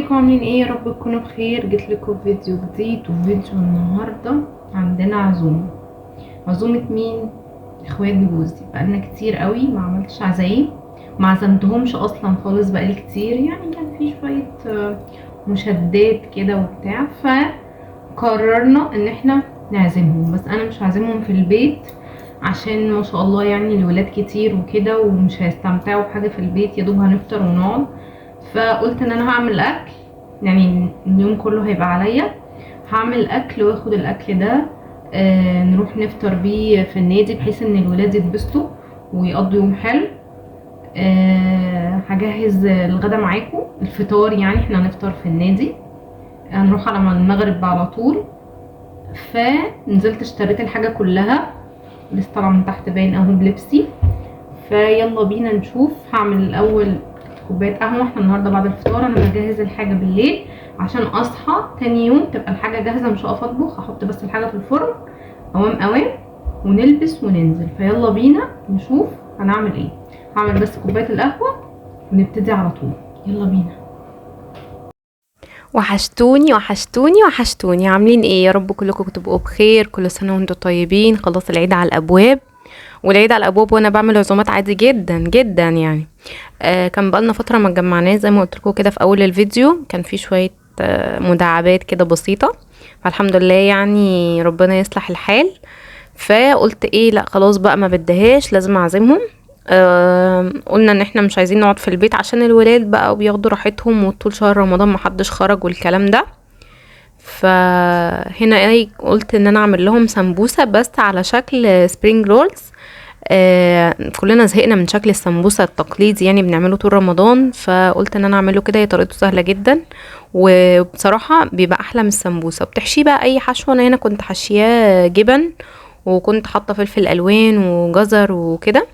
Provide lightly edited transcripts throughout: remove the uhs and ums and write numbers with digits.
ازيكم عاملين ايه؟ يا رب تكونوا بخير. جيت لكم فيديو جديد، وفيديو النهارده عندنا عزومه مين؟ اخوات جوزي. بقالنا كتير قوي ما عملتش عزايم، ما عزمتهمش اصلا خالص، بقالي كتير يعني كان في شويه مشادات كده وبتاع، فقررنا ان احنا نعزمهم. بس انا مش هعزمهم في البيت عشان ما شاء الله يعني الولاد كتير وكده ومش هيستمتعوا بحاجه في البيت، يا دوب هنفطر ونقعد. فقلت ان انا هعمل اكل، يعني اليوم كله هيبقى عليا. هعمل اكل واخد الاكل ده نروح نفطر بيه في النادي، بحيث ان الولاد يتبسطوا ويقضوا يوم حلو. هجهز الغدا معاكم، الفطار يعني احنا هنفطر في النادي، هنروح على المغرب على طول. فنزلت اشتريت الحاجة كلها، لسه طالعه من تحت باين اهو بلبسي. فيلا بينا نشوف. هعمل الاول كوبايه قهوه، احنا النهارده بعد الفطار انا بجهز الحاجه بالليل عشان اصحى تاني يوم تبقى الحاجه جاهزه، مش هقف اطبخ، احط بس الحاجه في الفرن اوام ونلبس وننزل. فيلا بينا نشوف هنعمل ايه. هعمل بس كوبايه القهوه ونبتدي على طول. يلا بينا. وحشتوني وحشتوني وحشتوني، عاملين ايه؟ يا رب كلكم تبقوا بخير. كل سنه وانتم طيبين. خلاص العيد على الابواب، والعيد على الابواب وانا بعمل عزومات عادي جدا جدا يعني. كان بقالنا فتره ما اتجمعناش زي ما قلت لكم كده في اول الفيديو، كان في شويه مداعبات كده بسيطه، فالحمد لله يعني ربنا يصلح الحال. فقلت ايه، لا خلاص بقى ما بدهاش، لازم اعزمهم. قلنا ان احنا مش عايزين نقعد في البيت عشان الولاد بقى وبياخدوا راحتهم، وطول شهر رمضان محدش خرج والكلام ده. فهنا ايه، قلت ان انا اعمل لهم سمبوسة بس على شكل سبرينج رولز. كلنا زهقنا من شكل السمبوسة التقليدي يعني بنعمله طول رمضان، فقلت ان انا اعمله كده. هي طريقته سهلة جدا، وبصراحة بيبقى احلى من السمبوسة. بتحشيه بقى اي حشوة، انا هنا كنت حشياه جبن، وكنت حاطة فلفل الوان وجزر وكده.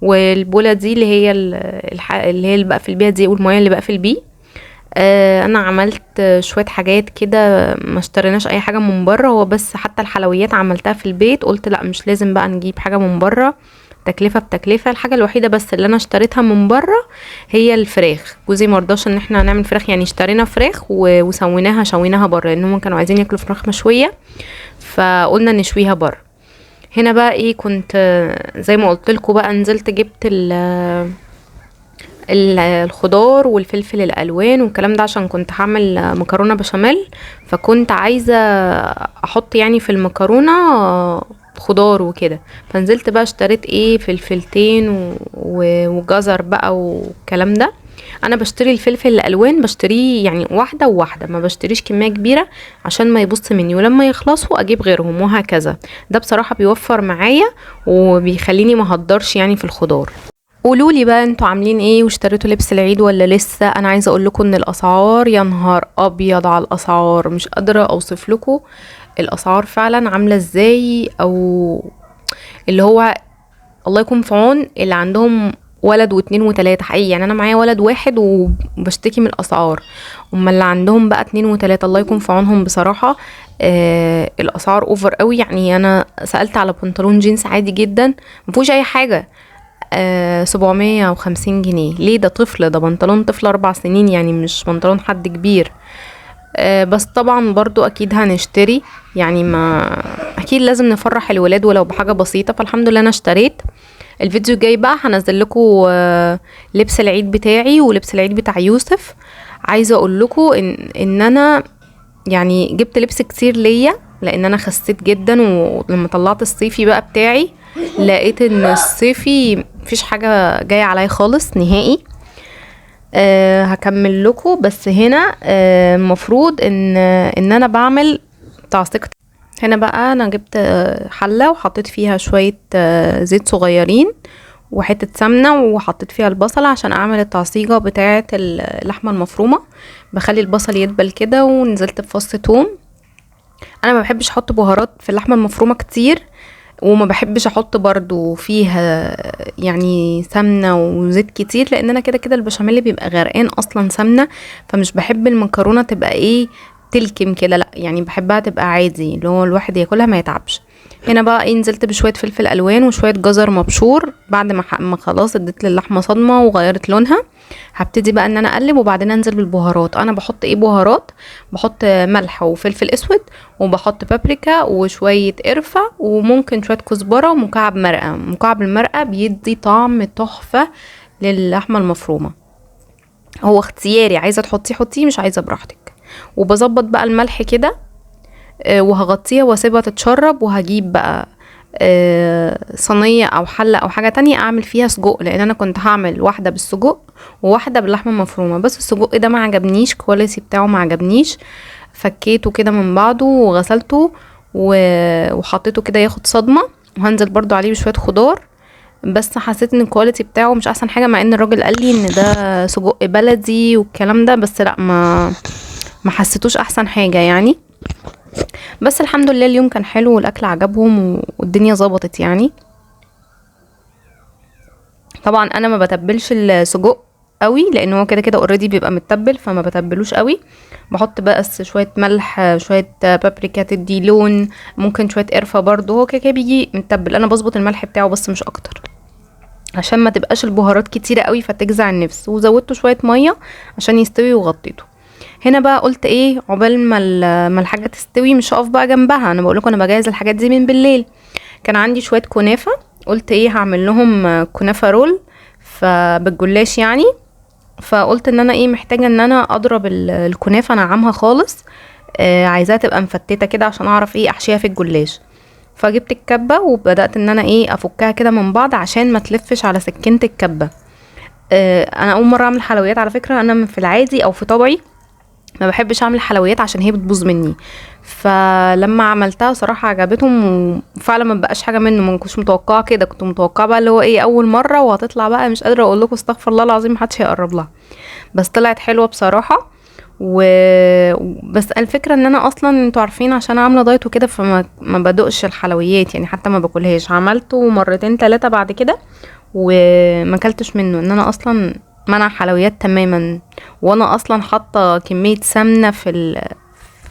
والبولة دي اللي هي اللي هي اللي بقفل بيها دي، والمية اللي بقفل بيه. انا عملت شوية حاجات كده، ما اشتريناش اي حاجة من بره، هو بس حتى الحلويات عملتها في البيت. قلت لا مش لازم بقى نجيب حاجة من بره، تكلفة بتكلفة. الحاجة الوحيدة بس اللي انا اشتريتها من بره هي الفراخ. جوزي مرضاش ان احنا نعمل فراخ، يعني اشترينا فراخ وسويناها شويناها بره، لانهم كانوا عايزين ياكلوا فراخ مشوية، فقلنا نشويها بره. هنا بقى ايه، كنت زي ما قلت لكم بقى، نزلت جبت الخضار والفلفل الالوان والكلام ده، عشان كنت هعمل مكرونه بشاميل. فكنت عايزه احط يعني في المكرونه خضار وكده. فنزلت بقى اشتريت ايه، فلفلتين وجزر بقى والكلام ده. انا بشتري الفلفل الالوان، بشتريه يعني واحده وواحده، ما بشتريش كميه كبيره عشان ما يبص مني، ولما يخلصوا اجيب غيرهم وهكذا. ده بصراحه بيوفر معايا وبيخليني ما اهدرش يعني في الخضار. قولولي بقى انتوا عاملين ايه، واشتريتوا لبس العيد ولا لسه؟ انا عايزه اقول لكم ان الاسعار، يا نهار ابيض على الاسعار، مش قادره اوصف لكم الاسعار فعلا عامله ازاي. او اللي هو الله يكون في عون اللي عندهم ولد واتنين وتلاتة. حقيقي يعني انا معايا ولد واحد وبشتكي من الاسعار، اما اللي عندهم بقى اتنين وتلاتة الله يكون في عونهم بصراحة. الاسعار اوفر قوي. يعني انا سألت على بنطلون جينز عادي جدا مفيهوش اي حاجة، 750 جنيه. ليه؟ ده طفل، ده بنطلون طفل 4 سنين، يعني مش بنطلون حد كبير. بس طبعا برضو اكيد هنشتري، يعني ما اكيد لازم نفرح الولاد ولو بحاجة بسيطة. فالحمد لله انا اشتريت. الفيديو الجاي بقى هنزل لكم لبس العيد بتاعي ولبس العيد بتاع يوسف. عايزه اقول لكم ان انا يعني جبت لبس كتير ليا، لان انا خسيت جدا. ولما طلعت الصيفي بقى بتاعي لقيت ان الصيفي مفيش حاجه جايه عليا خالص نهائي. هكمل لكم. بس هنا المفروض ان انا بعمل تعصيق. هنا بقى انا جبت حله وحطيت فيها شويه زيت صغيرين وحته سمنه، وحطيت فيها البصله عشان اعمل التعصيجه بتاعه اللحمه المفرومه. بخلي البصل يدبل كده، ونزلت بفص ثوم. انا ما بحبش احط بهارات في اللحمه المفرومه كتير، وما بحبش احط برضو فيها يعني سمنه وزيت كتير، لان انا كده كده البشاميل بيبقى غرقان اصلا سمنه. فمش بحب المكرونه تبقى ايه، تلكم كده، لا يعني بحبها تبقى عادي اللي هو الواحد ياكلها ما يتعبش. هنا بقى ايه، نزلت بشويه فلفل الوان وشويه جزر مبشور بعد ما خلاص اديت للحمه صدمه وغيرت لونها. هبتدي بقى ان انا اقلب، وبعدين انزل بالبهارات. انا بحط ايه بهارات، بحط ملح وفلفل اسود، وبحط بابريكا وشويه قرفه، وممكن شويه كزبره ومكعب مرقه. مكعب المرقه بيدي طعم تحفه للحمه المفرومه. هو اختياري، عايزه تحطيه حطيه، مش عايزه براحتك. وبظبط بقى الملح كده، وهغطيها واسيبها تتشرب. وهجيب بقى صينيه او حله او حاجه تانية اعمل فيها سجق، لان انا كنت هعمل واحده بالسجق وواحده باللحمه المفرومه، بس السجق ده ما عجبنيش، كواليتي بتاعه ما عجبنيش. فكيته كده من بعضه وغسلته وحطيته كده ياخد صدمه. وهنزل برضو عليه بشويه خضار، بس حسيت ان الكواليتي بتاعه مش احسن حاجه، مع ان الراجل قال لي ان ده سجق بلدي والكلام ده، بس لا، ما حسيتوش احسن حاجه يعني. بس الحمد لله اليوم كان حلو والاكل عجبهم والدنيا ظبطت يعني. طبعا انا ما بتبلش السجق قوي، لان هو كده كده اوريدي بيبقى متبل، فما بتبلوش قوي. بحط بس شويه ملح، شويه بابريكا تدي لون، ممكن شويه قرفه برضو، هو كده كده بيجي متبل. انا بظبط الملح بتاعه بس مش اكتر، عشان ما تبقاش البهارات كتيره قوي فتجزع النفس. وزودته شويه ميه عشان يستوي وغطيته. هنا بقى قلت ايه، عقبال ما الحاجه تستوي مش هقف بقى جنبها، انا بقول لكم انا بجهز الحاجات دي من بالليل. كان عندي شويه كنافه، قلت ايه هعمل لهم كنافه رول بالجلاش يعني. فقلت ان انا ايه، محتاجه ان انا اضرب الكنافه انعمها خالص، عايزاها تبقى مفتته كده عشان اعرف ايه احشيها في الجلاش. فجبت الكبه وبدات ان انا ايه افكها كده من بعض عشان ما تلفش على سكينه الكبه. انا اول مره اعمل حلويات على فكره. انا في العادي او في طبعي ما بحبش اعمل حلويات عشان هي بتبوظ مني، فلما عملتها صراحه عجبتهم، وفعلا ما بقاش حاجه منه. ما كنتش متوقعه كده، كنت متوقعه بقى اللي هو ايه اول مره وهتطلع بقى مش قادره اقول لكم استغفر الله العظيم محدش هيقرب لها، بس طلعت حلوه بصراحه. و بس الفكره ان انا اصلا انتوا عارفين عشان عامله دايت وكده، فما ما بدوقش الحلويات يعني، حتى ما باكلهاش. عملته مرتين 3 بعد كده وما اكلتش منه، ان انا اصلا منع حلويات تماما. وانا اصلا حاطه كميه سمنه في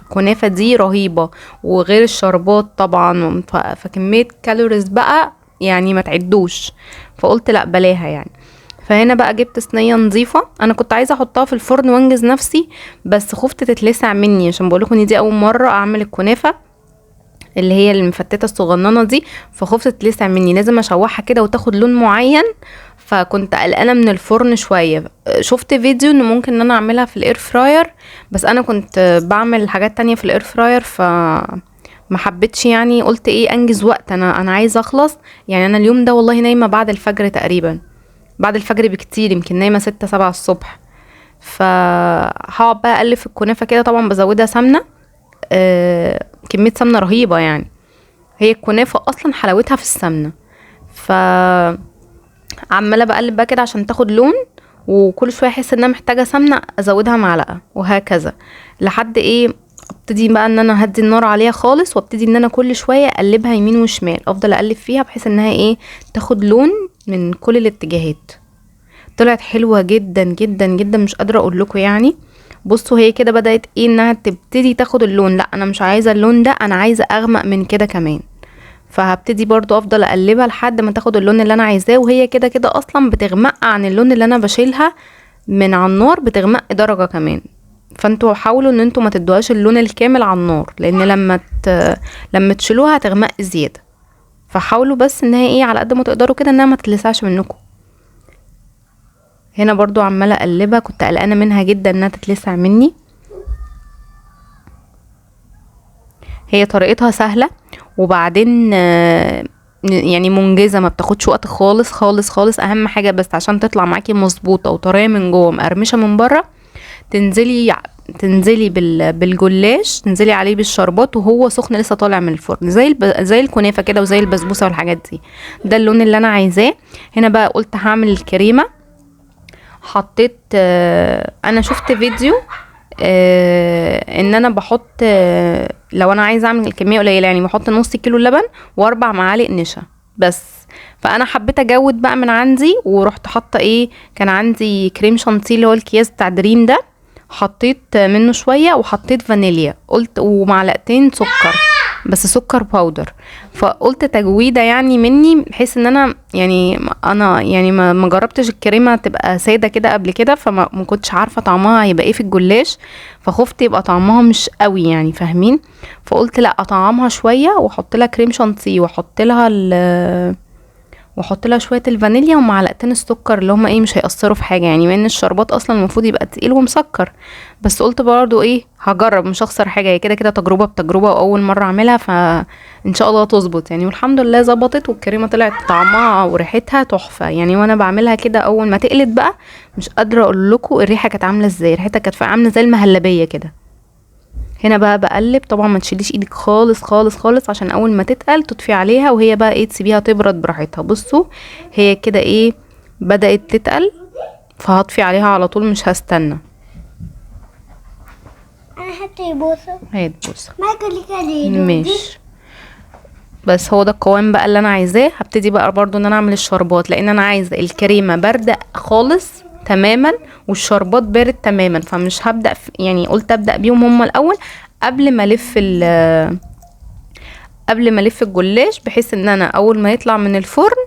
الكنافه دي رهيبه، وغير الشربات طبعا، فكميه كالوريز بقى يعني ما تعدوش. فقلت لا بلاها يعني. فهنا بقى جبت صينيه نظيفه، انا كنت عايزه احطها في الفرن وانجز نفسي، بس خفت تتلسع مني، عشان بقولكم ان دي اول مره اعمل الكنافه اللي هي المفتته الصغننه دي، فخفت تتلسع مني، لازم اشوحها كده وتاخد لون معين. فكنت قلقانه من الفرن شويه. شفت فيديو ان ممكن ان انا اعملها في الاير فراير، بس انا كنت بعمل حاجات تانية في الاير فراير ما حبيتش يعني. قلت ايه انجز وقت، انا عايزه اخلص يعني. انا اليوم ده والله نايمه بعد الفجر تقريبا، بعد الفجر بكتير، يمكن نايمه 6-7 الصبح. فهقعد بقى اقلب في الكنافه كده، طبعا بزودها سمنه، كميه سمنه رهيبه يعني. هي الكنافه اصلا حلاوتها في السمنه. عماله بقلب بقى كده عشان تاخد لون، وكل شويه احس ان انا محتاجه سمنه ازودها معلقه، وهكذا لحد ايه ابتدي بقى ان انا هدي النار عليها خالص، وابتدي ان انا كل شويه اقلبها يمين وشمال، افضل اقلب فيها بحيث انها ايه تاخد لون من كل الاتجاهات. طلعت حلوه جدا جدا جدا، مش قادره اقول لكم يعني. بصوا هي كده بدات ايه انها تبتدي تاخد اللون، لا انا مش عايزه اللون ده، انا عايزه اغمق من كده كمان. فهبتدي برضو افضل اقلبها لحد ما تاخد اللون اللي انا عايزاه. وهي كده كده اصلا بتغمق عن اللون اللي انا بشيلها من على النار، بتغمق درجه كمان. فانتوا حاولوا ان انتوا ما تدوهاش اللون الكامل على النار، لان لما تشيلوها هتغمق زياده. فحاولوا بس ان هي ايه على قد ما تقدروا كده انها ما تلسعش منكم. هنا برضو عماله اقلبها، كنت قلقانه منها جدا انها تتلسع مني. هي طريقتها سهله، وبعدين يعني منجزه، ما بتاخدش وقت خالص خالص خالص. اهم حاجه بس عشان تطلع معاكي مظبوطه وطريه من جوه مقرمشه من بره، تنزلي بالجلاش، تنزلي عليه بالشربات وهو سخن لسه طالع من الفرن، زي الكنافه كده وزي البسبوسه والحاجات دي. ده اللون اللي انا عايزاه. هنا بقى قلت هعمل الكريمه. حطيت انا شفت فيديو ان انا بحط لو انا عايزه اعمل الكميه قليله يعني بحط نص كيلو لبن و4 معالق نشا بس. فانا حبيت اجود بقى من عندي، ورحت حاطه ايه، كان عندي كريم شانتيه اللي هو الكياس بتاع دريم ده، حطيت منه شويه وحطيت فانيليا، قلت ومعلقتين سكر. بس سكر باودر. فقلت تجويده يعني مني، بحيث ان انا يعني ما جربتش الكريمه تبقى ساده كده قبل كده، فما كنتش عارفه طعمها هيبقى ايه في الجلاش، فخفت يبقى طعمها مش قوي يعني، فاهمين؟ فقلت لا اطعمها شويه واحط لها كريم شانتيه واحط لها شويه الفانيليا ومعلقتين السكر اللي هما ايه مش هيأثروا في حاجه، يعني ان الشربات اصلا المفروض يبقى تقيل ومسكر. بس قلت برضو ايه هجرب، مش هخسر حاجه، هي كده كده تجربه بتجربه واول مره اعملها، فان شاء الله تظبط يعني. والحمد لله ظبطت، والكريمه طلعت طعمها وريحتها تحفه يعني. وانا بعملها كده اول ما تقلت بقى، مش قادره اقول لكم الريحه كانت عامله ازاي، ريحتها كانت عامله زي المهلبيه كده. هنا بقى بقلب، طبعا ما تشيليش ايدك خالص خالص خالص، عشان اول ما تتقل تطفي عليها، وهي بقى ايه تسيبيها تبرد براحتها. بصوا هي كده ايه بدأت تتقل، فهطفي عليها على طول، مش هستنى. انا هاتي بوسه. هات بوسه. ما كلي ماشي. بس هو ده القوام بقى اللي انا عايزاه. هبتدي بقى برضو ان انا اعمل الشربات، لان انا عايزه الكريمه بارده خالص تماما والشربات بارد تماما، فمش هبدا يعني قلت ابدا بيهم هما الاول قبل ما الف الجلاش، بحيث ان انا اول ما يطلع من الفرن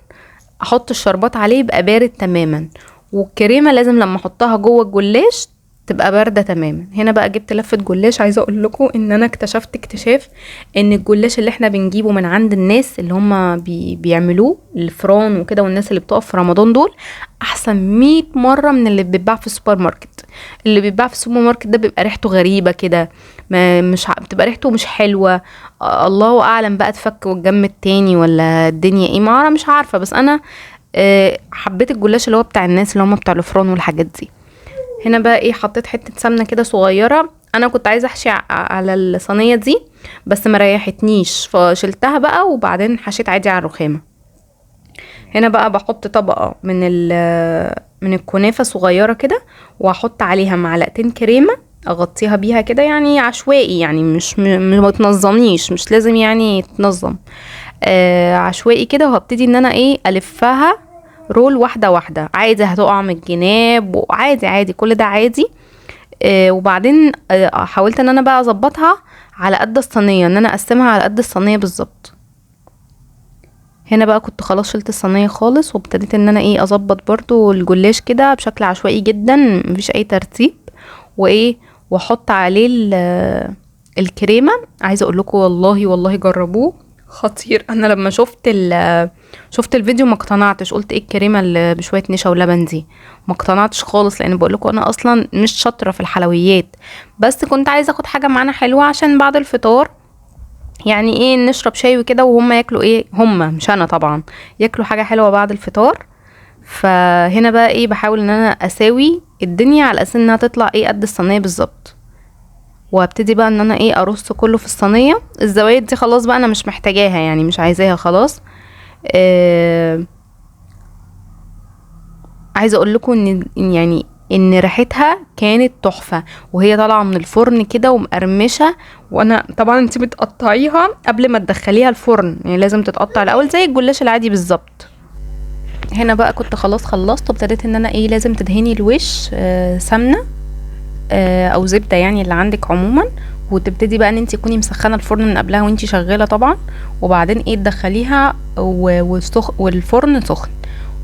احط الشربات عليه يبقى بارد تماما، والكريمه لازم لما احطها جوه الجلاش تبقى بارده تماما. هنا بقى جبت لفه جلاش. عايزه اقول لكم ان انا اكتشفت اكتشاف ان الجلاش اللي احنا بنجيبه من عند الناس اللي هم بيعملوه الفران وكده، والناس اللي بتقف في رمضان دول، احسن 100 مره من اللي بيتباع في السوبر ماركت. اللي بيتباع في السوبر ماركت ده بيبقى ريحته غريبه كده، بتبقى ريحته مش حلوه. الله اعلم بقى تفك والجم التاني ولا الدنيا ايه، ما مش عارفه. بس انا حبيت الجلاش اللي هو بتاع الناس اللي هم بتاع الفران والحاجات دي. هنا بقى ايه حطيت حته سمنه كده صغيره، انا كنت عايزه احشي على الصينيه دي بس ما ريحتنيش، فشلتها بقى وبعدين حشيت عادي على الرخامه. هنا بقى بحط طبقه من الكنافه صغيره كده، واحط عليها معلقتين كريمه اغطيها بيها كده، يعني عشوائي، يعني مش ما تنظمنيش، مش لازم يعني تنظم، عشوائي كده. وهبتدي ان انا ايه الفها رول واحده واحده، عادي هتقع من الجناب وعادي عادي كل ده عادي. وبعدين حاولت ان انا بقى اظبطها على قد الصينيه، ان انا اقسمها على قد الصينيه بالظبط. هنا بقى كنت خلاص شلت الصينيه خالص، وابتديت ان انا ايه اظبط برضو الجلاش كده بشكل عشوائي جدا، مفيش اي ترتيب، وايه واحط عليه الكريمه. عايزه اقول لكم والله جربوه خطير. انا لما شفت الفيديو ما اقتنعتش، قلت ايه الكريمه اللي بشويه نشا ولبن دي، ما اقتنعتش خالص، لان بقول لكم انا اصلا مش شاطره في الحلويات، بس كنت عايزه اخد حاجه معانا حلوه عشان بعد الفطار يعني ايه نشرب شاي وكده، وهم ياكلوا ايه، هم مش انا طبعا، ياكلوا حاجه حلوه بعد الفطار. فهنا بقى ايه بحاول ان انا اساوي الدنيا على اساس انها تطلع ايه قد الصينيه بالظبط، وابتدي بقى ان انا ايه ارص كله في الصينيه. الزوايد دي خلاص بقى انا مش محتاجاها يعني، مش عايزاها خلاص. عايزه اقول لكم ان ريحتها كانت تحفه، وهي طالعه من الفرن كده ومقرمشه. وانا طبعا انت بتقطعيها قبل ما تدخليها الفرن، يعني لازم تتقطع الاول زي الجلاش العادي بالظبط. هنا بقى كنت خلاص خلصت، وابتديت ان انا ايه لازم تدهني الوش سمنه او زبده يعني اللي عندك عموما، وتبتدي بقى ان انت تكوني مسخنه الفرن من قبلها وانت شغاله طبعا، وبعدين ايه تدخليها والفرن سخن،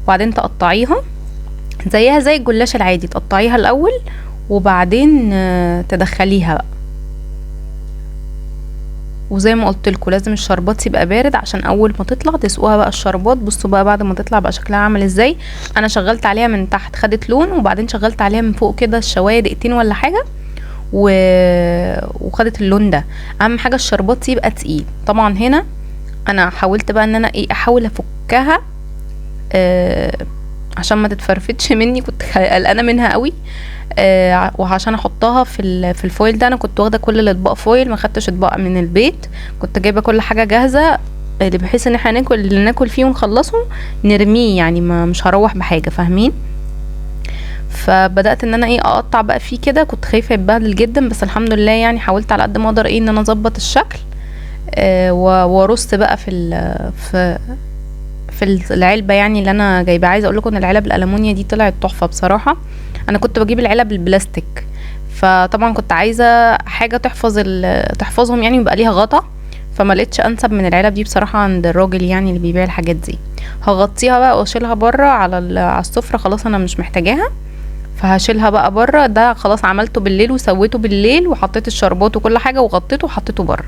وبعدين تقطعيها زيها زي الجلاش العادي، تقطعيها الاول وبعدين تدخليها بقى. وزي ما قلت لكم لازم الشربات يبقى بارد عشان اول ما تطلع تسقوها بقى الشربات. بصوا بقى بعد ما تطلع بقى شكلها عامل ازاي. انا شغلت عليها من تحت خدت لون، وبعدين شغلت عليها من فوق كده الشوايه دقيقتين ولا حاجه وخدت اللون ده. اهم حاجه الشربات يبقى تقيل. طبعا هنا انا حاولت بقى ان انا ايه احاول افكها عشان ما تتفرفتش مني، كنت قلقانه منها قوي. وعشان احطها في الفويل ده، انا كنت واخده كل الاطباق فويل، ما خدتش اطباق من البيت، كنت جايبه كل حاجه جاهزه بحيث ان احنا ناكل اللي ناكل فيه ونخلصه نرميه، يعني ما مش هروح بحاجه، فاهمين؟ فبدات ان انا ايه اقطع بقى فيه كده، كنت خايفه يتبهدل جدا، بس الحمد لله يعني حاولت على قد ما اقدر ايه ان انا اظبط الشكل. وارص بقى في العلبه يعني اللي انا جايبه. عايزه اقول لكم ان العلب الالومنيا دي طلعت تحفه بصراحه. انا كنت بجيب العلب البلاستيك، فطبعا كنت عايزه حاجه تحفظهم يعني، ويبقى ليها غطا، فما لقيتش انسب من العلب دي بصراحه عند الراجل يعني اللي بيبيع الحاجات دي. هغطيها بقى واشيلها بره على السفره، خلاص انا مش محتاجاها، فهشيلها بقى بره. ده خلاص عملته بالليل وسويته بالليل وحطيت الشربات وكل حاجه وغطيته وحطيته بره.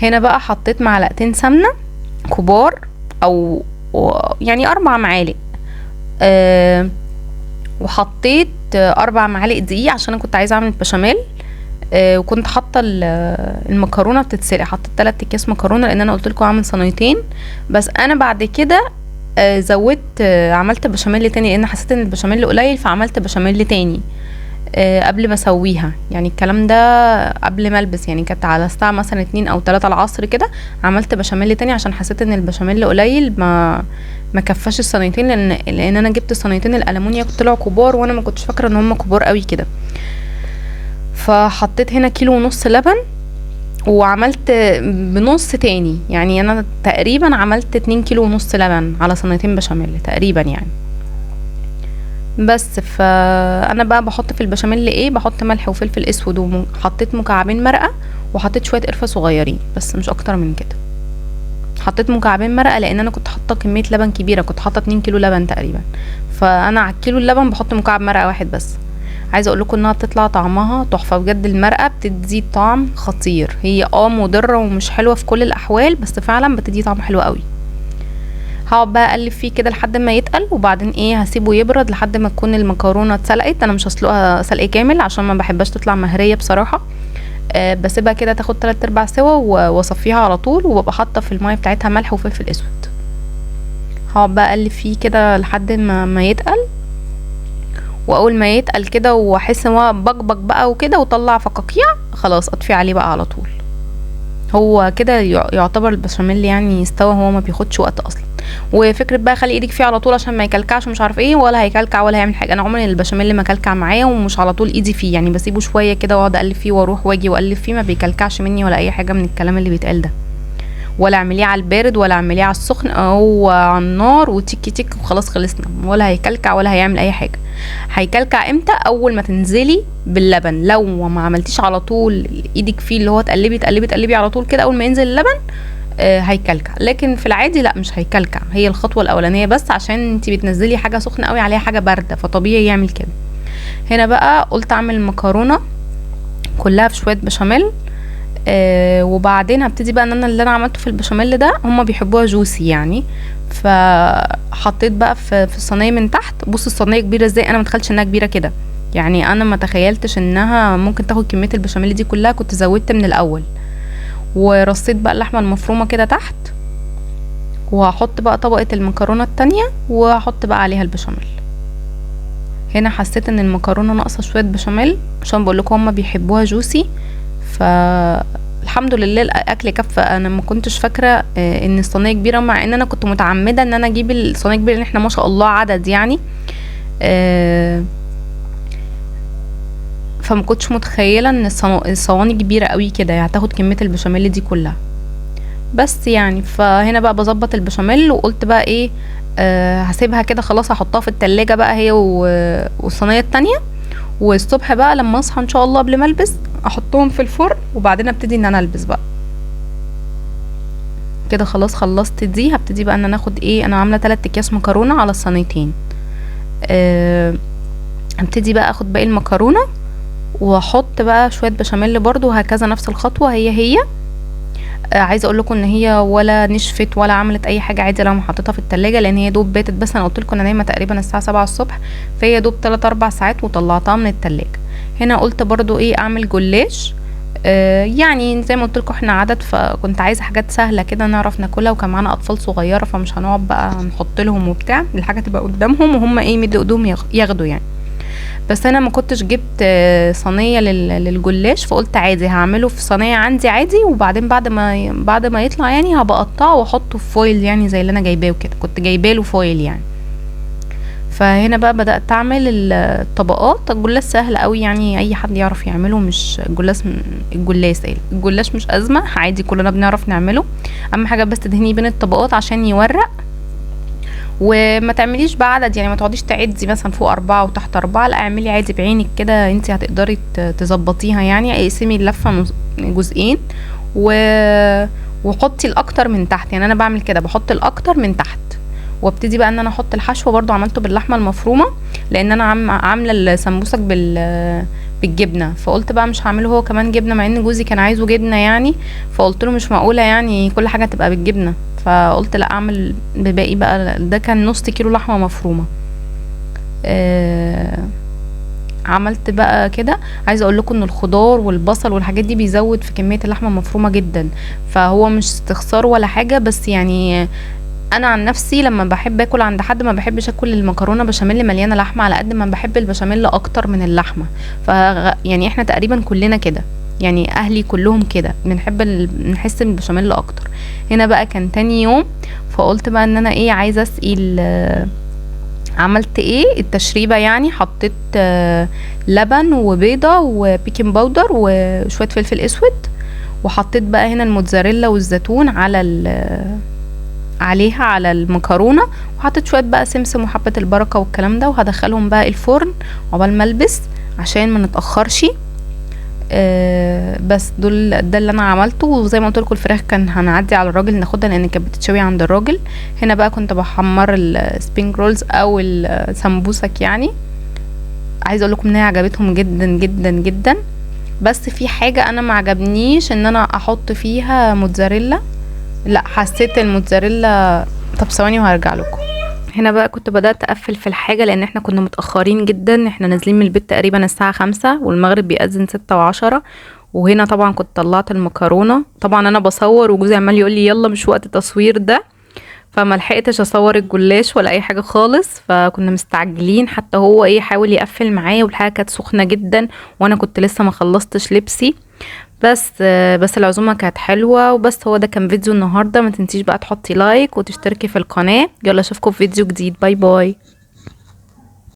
هنا بقى حطيت معلقتين سمنه كبار او يعني 4 معالق، وحطيت 4 معالق دقيق عشان انا كنت عايزه اعمل بشاميل. وكنت حاطه المكرونه بتتسلق، حطيت 3 اكياس مكرونه لان انا قلت لكم اعمل صينيتين. بس انا بعد كده زودت، عملت بشاميل تاني لان حسيت ان البشاميل قليل، فعملت بشاميل تاني قبل ما اسويها. يعني الكلام ده قبل ما البس، يعني كانت على الساعه مثلا 2 او 3 العصر كده، عملت بشاميل تاني عشان حسيت ان البشاميل قليل، ما كفاش الصينيتين، لان انا جبت الصينيتين الالومنيا طلعوا كبار وانا ما كنتش فاكره ان هم كبار قوي كده. فحطيت هنا 1.5 كيلو لبن، وعملت بنص تاني، يعني انا تقريبا عملت 2.5 كيلو لبن على صينيتين بشاميل تقريبا يعني. بس فانا بقى بحط في البشاميل ايه، بحط ملح وفلفل اسود، وحطيت مكعبين مرقه، وحطيت شويه قرفه صغيرين بس مش اكتر من كده. حطيت مكعبين مرقه لان انا كنت حاطه كميه لبن كبيره، كنت حاطه 2 كيلو لبن تقريبا، فانا على الكيلو اللبن بحط مكعب مرقه واحد بس. عايزه اقول لكم انها بتطلع طعمها تحفه بجد، المرقه بتدي طعم خطير. هي مضره ومش حلوه في كل الاحوال، بس فعلا بتدي طعم حلو قوي. هقعد بقى اقلب فيه كده لحد ما يتقل، وبعدين هسيبه يبرد لحد ما تكون المكرونه اتسلقت. انا مش هسلقها سلق كامل عشان ما بحبهاش تطلع مهريه بصراحه، بسيبها كده تاخد 3/4 سوا واصفيها على طول، وببقى حاطه في الميه بتاعتها ملح وفلفل اسود. هقعد بقى اقلب فيه كده لحد ما يتقل، واول ما يتقل كده واحس ان هو بقبق بقى وكده وطلع فقاقيع، خلاص اطفي عليه بقى على طول. هو كده يعتبر البشاميل يعني استوى، هو ما بياخدش وقت اصلا. وفكره بقى خلي ايدك فيه على طول عشان ما يكلكعش ومش عارف ايه، ولا هيكلكع ولا هيعمل حاجه. انا عمري البشاميل ما كلكع معايا، ومش على طول ايدي فيه، يعني بسيبه شويه كده واقعد اقلب فيه واروح واجي واقلب فيه، ما بيكلكعش مني ولا اي حاجه من الكلام اللي بيتقال ده. ولا اعمليه على البارد ولا اعمليه على السخن او على النار وتيكي تيك وخلاص خلصنا، ولا هيكلكع ولا هيعمل اي حاجه. هيكلكع امتى؟ اول ما تنزلي باللبن. لو ما عملتيش على طول ايدك فيه اللي هو تقلبي على طول كده، اول ما ينزل اللبن هيكلكع. لكن في العادي لا، مش هيكلكع. هي الخطوه الاولانيه بس عشان انتي بتنزلي حاجه سخنه قوي عليها حاجه بارده، فطبيعي يعمل كده. هنا بقى قلت اعمل المكرونه كلها في شويه بشاميل، وبعدين هبتدي بقى ان انا اللي انا عملته في البشاميل ده هما بيحبوها جوسي يعني. فحطيت بقى في الصينيه من تحت. بص الصينيه كبيره ازاي، انا ما تخيلتش انها كبيره كده، يعني انا ما تخيلتش انها ممكن تاخد كميه البشاميل دي كلها، كنت زودت من الاول. ورصيت بقى اللحمه المفرومه كده تحت، وهحط بقى طبقه المكرونه التانية، وهحط بقى عليها البشاميل. هنا حسيت ان المكرونه ناقصه شويه بشاميل، عشان بقول لكم هما بيحبوها جوسي. فالحمد لله الاكل كفى. انا ما كنتش فاكره ان الصينيه كبيره، مع ان انا كنت متعمده ان انا اجيب الصينيه كبيره، لان احنا ما شاء الله عدد يعني. فما كنتش متخيله ان الصواني كبيره قوي كده، يعني هتاخد كميه البشاميل دي كلها. بس يعني فهنا بقى بظبط البشاميل، وقلت بقى ايه، هسيبها كده خلاص، هحطها في التلاجة بقى هي والصينيه التانية، والصبح بقى لما اصحى ان شاء الله قبل ما البس احطهم في الفرن، وبعدين ابتدي ان انا البس بقى كده. خلاص خلصت دي، هبتدي بقى ان انا اخد ايه، انا عامله 3 اكياس مكرونه على الصينيتين. هبتدي بقى اخد باقي المكرونه واحط بقى شويه بشاميل برضو، وهكذا نفس الخطوه هي. عايزه اقول لكم ان هي ولا نشفت ولا عملت اي حاجه، عادي لما حطيتها في التلاجة، لان هي دوب باتت. بس انا قلت لكم انا نايمه تقريبا الساعه 7 الصبح، فهي دوب 3-4 ساعات وطلعتها من التلاجة. هنا قلت برضو ايه، اعمل جلاش. يعني زي ما قلت لكم احنا عدد، فكنت عايزه حاجات سهله كده نعرف ناكلها، وكان معانا اطفال صغيره، فمش هنقعد بقى نحط لهم وبتاع، الحاجه تبقى قدامهم وهم ايه مدوا ايدهم ياخدوا يعني. بس انا ما كنتش جبت صينيه للجلاش، فقلت عادي هعمله في صينيه عندي عادي، وبعدين بعد ما يطلع يعني هبقى اقطعه واحطه في فويل، يعني زي اللي انا جايباه كده، كنت جايبه له فويل يعني. فهنا بقى بدات اعمل الطبقات. الجلاش سهل قوي يعني، اي حد يعرف يعمله، مش الجلاش مش ازمه، عادي كلنا بنعرف نعمله. اهم حاجه بس تدهني بين الطبقات عشان يورق، وما تعمليش بعدد، يعني ما تقعديش تعدي مثلا فوق 4 وتحت 4، لا اعملي عادي بعينك كده، انت هتقدري تظبطيها يعني. اقسمي اللفه جزئين، وحطي الاكتر من تحت. يعني انا بعمل كده، بحط الاكتر من تحت وابتدي بقى ان انا احط الحشو. برضو عملته باللحمه المفرومه لان انا عامله السمبوسك بالجبنه، فقلت بقى مش هعمله هو كمان جبنه، مع ان جوزي كان عايزه جبنه يعني، فقلت له مش معقوله يعني كل حاجه تبقى بالجبنه، فقلت لا اعمل بباقي بقى. ده كان نص كيلو لحمه مفرومه. عملت بقى كده. عايزه اقول لكم ان الخضار والبصل والحاجات دي بيزود في كميه اللحمه المفرومه جدا، فهو مش استخسار ولا حاجه، بس يعني انا عن نفسي لما بحب اكل عند حد ما بحبش اكل المكرونه بشاميل مليانه لحمه، على قد ما بحب البشاميل اكتر من اللحمه. يعني احنا تقريبا كلنا كده، يعني اهلي كلهم كده بنحب نحس بالبشاميل اكتر. هنا بقى كان تاني يوم، فقلت بقى ان انا ايه عايزه اسقي. عملت ايه التشريبه يعني، حطيت لبن وبيضه وبيكنج باودر وشويه فلفل اسود، وحطيت بقى هنا الموتزاريلا والزيتون عليها على المكرونه، وحطيت شويه بقى سمسم وحبه البركه والكلام ده، وهدخلهم بقى الفرن عقبال ما البس عشان ما نتاخرش. بس ده اللي انا عملته. وزي ما قلت لكم الفراخ كان هنعدي على الراجل ناخدها لان كانت بتتشوي عند الراجل. هنا بقى كنت بحمر السبينج رولز او السمبوسك يعني. عايزه اقول لكم ان هي عجبتهم جدا جدا جدا، بس في حاجه انا ما عجبنيش ان انا احط فيها موتزاريلا. لا حسيت الموتزاريلا. طب ثواني وهرجع لكم. هنا بقى كنت بدأت اقفل في الحاجة لان احنا كنا متأخرين جدا، احنا نازلين من البيت تقريبا الساعة 5 والمغرب بيأذن 6:10. وهنا طبعا كنت طلعت المكرونة، طبعا انا بصور وجوزي عمال يقول لي يلا مش وقت تصوير ده، فما لحقتش اصور الجلاش ولا اي حاجة خالص، فكنا مستعجلين. حتى هو ايه حاول يقفل معايا والحاجة كانت سخنة جدا وانا كنت لسه ما خلصتش لبسي. بس العزومة كانت حلوة وبس. هو ده كان فيديو النهاردة. ما تنسيش بقى تحطي لايك وتشتركي في القناة. يلا اشوفكم في فيديو جديد. باي باي.